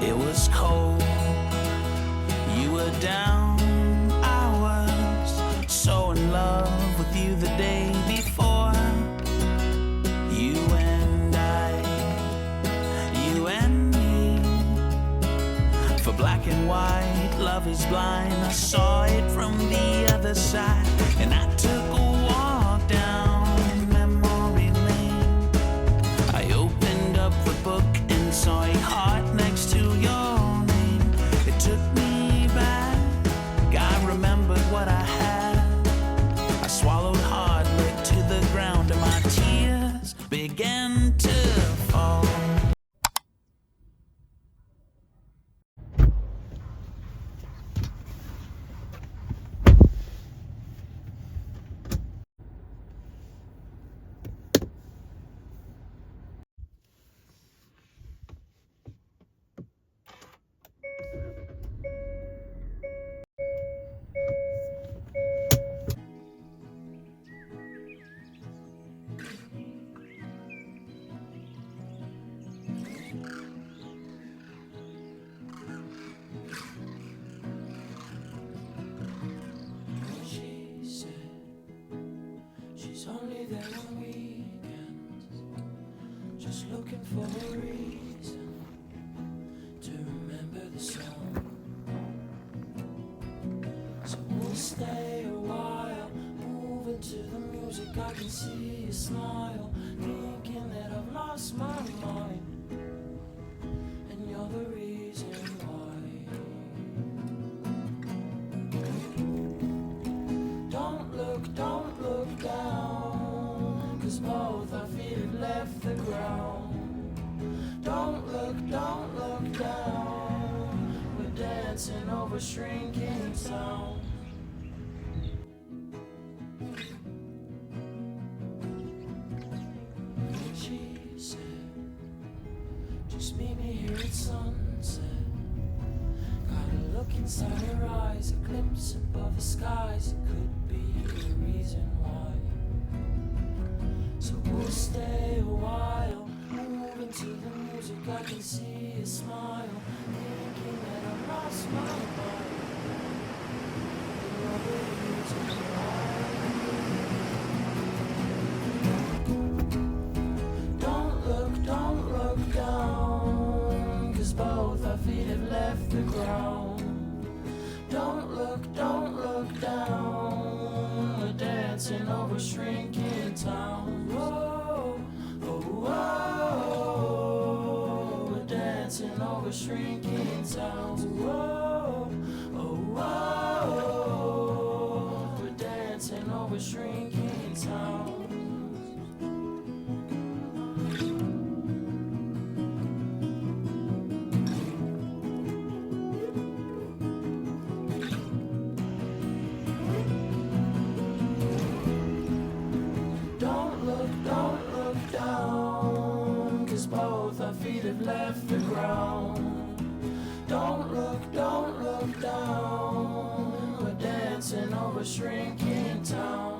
It was cold, you were down, I was so in love with you the day before. You and I, you and me. For black and white, love is blind. I saw it from the other side, and I took a walk down memory lane. I opened up the book and saw a heart next to your name. It took me back, I remembered what I had. I swallowed hard, looked to the ground, and my tears began to fall. Only there on weekends, just looking for a reason to remember the song. So we'll stay a while, moving to the music. I can see you smile, thinking that I've lost my mind, and you're the reason why. Don't look down, 'cause both our feet have left the ground. Don't look down, we're dancing over shrinking town. She said, just meet me here at sunset. Got a look inside her eyes, a glimpse above the skies. It could be the reason why. So we'll stay a while, moving to the music. I can see you smile, thinking that I've lost my mind. You're the reason why. Don't look down, 'cause both our feet have left the ground. Don't look down, we're dancing over shrinking town. Whoa, oh, whoa, we're dancing over shrinking town. Whoa, oh, whoa, we're dancing over shrinking town. Don't look down, 'cause both our feet have left the ground. Don't look down, we're dancing over shrinking town.